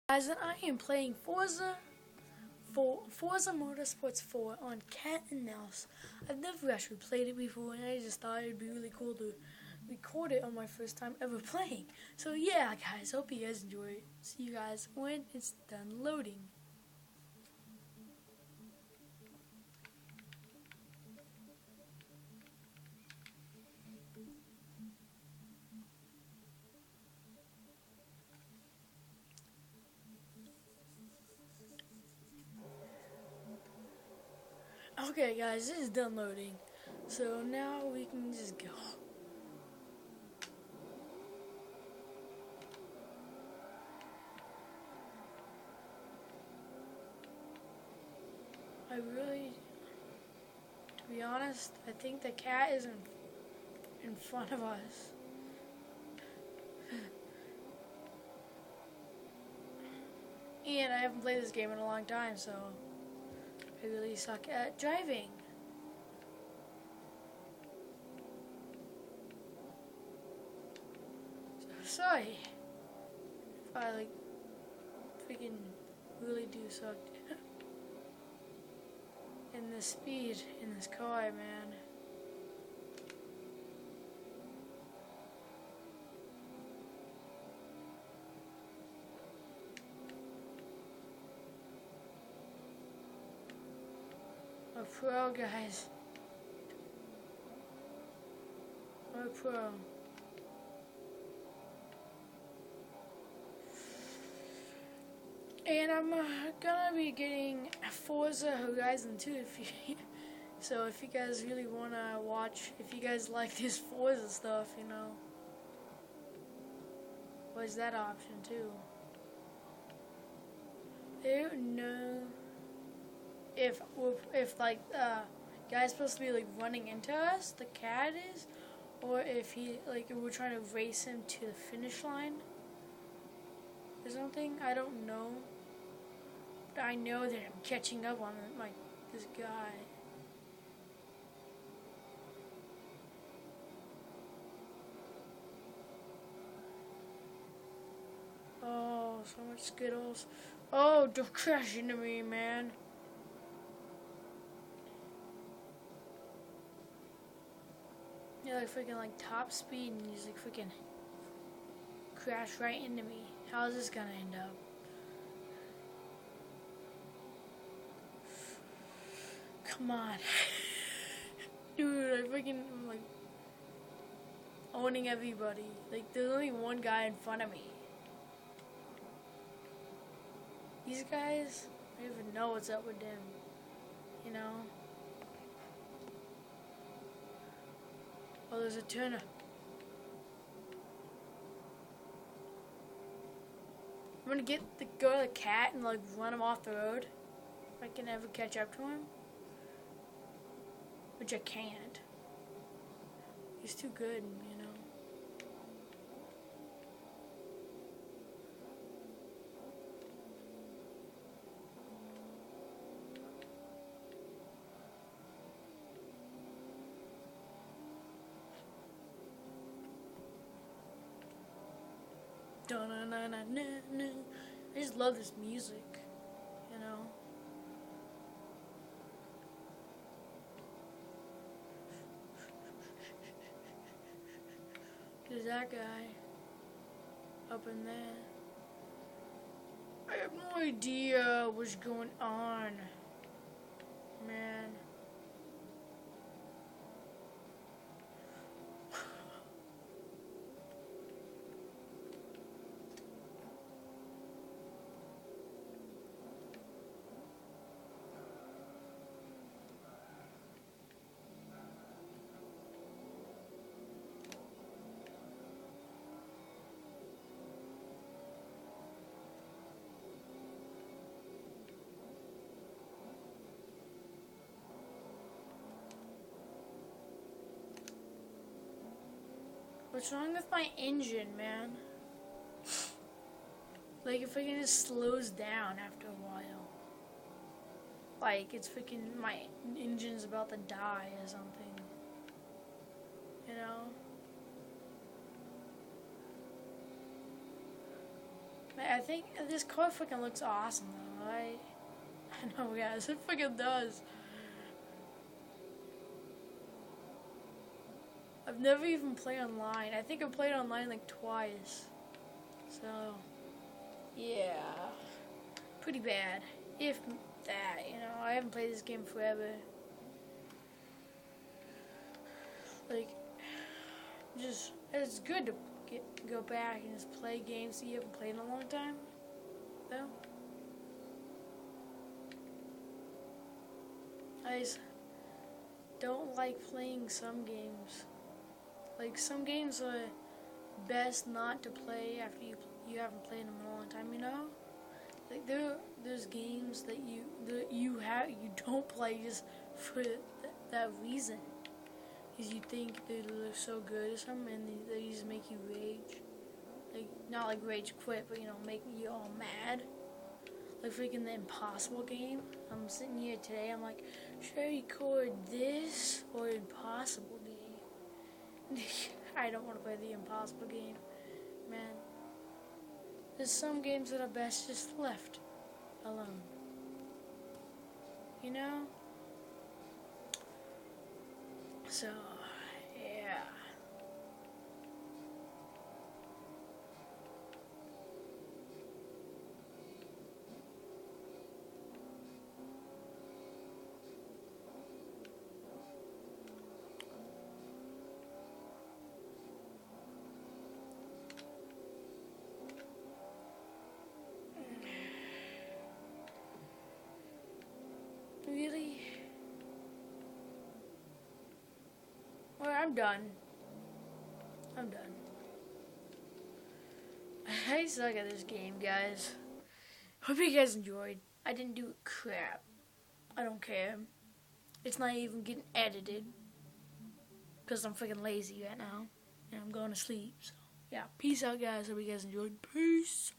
Guys, and I am playing Forza Motorsports 4 on Cat and Mouse. I've never actually played it before, and I just thought it'd be really cool to record it on my first time ever playing. So yeah, guys, hope you guys enjoy it. See you guys when it's done loading. Okay, guys, this is done loading. So now we can just go. To be honest, I think the cat is in front of us. And I haven't played this game in a long time, so I really suck at driving. So sorry if I freaking really do suck in the speed in this car, man. I'm a pro, guys. I'm a pro. And I'm gonna be getting Forza Horizon 2 so if you guys really wanna watch, if you guys like this Forza stuff, you know, what's that option too? I don't know if guy's supposed to be like running into us, the cat is, or if we're trying to race him to the finish line or something. I don't know. But I know that I'm catching up on this guy. Oh, so much Skittles. Oh, don't crash into me, man. Yeah, freaking top speed, and he's freaking crash right into me. How is this gonna end up? Come on. Dude, I'm owning everybody. There's only one guy in front of me. These guys, I don't even know what's up with them. You know? Oh, there's a tuna. I'm gonna go to the cat and run him off the road. If I can ever catch up to him. Which I can't. He's too good, you know. I just love this music, you know. There's that guy up in there. I have no idea what's going on, man. What's wrong with my engine, man? If it just slows down after a while. It's freaking, my engine's about to die or something. You know? I think this car freaking looks awesome though. I know, guys, it freaking does. I've never even played online. I think I played online like twice. So, yeah. Pretty bad. If that, you know, I haven't played this game forever. Like, just, it's good to go back and just play games that you haven't played in a long time. Though. I just don't like playing some games. Like, some games are best not to play after you haven't played them in a long time, you know? Like, there's games that you don't play just for that reason. Because you think they're so good or something, and they just make you rage. Like, not like rage quit, but, you know, make you all mad. Like freaking the Impossible game. I'm sitting here today, I'm like, should I record this or Impossible game? I don't want to play the Impossible game, man. There's some games that are best just left alone. You know? So, yeah. Really? Well, I'm done. I'm done. I suck at this game, guys. Hope you guys enjoyed. I didn't do crap. I don't care. It's not even getting edited. Because I'm freaking lazy right now. And I'm going to sleep. So, yeah. Peace out, guys. Hope you guys enjoyed. Peace.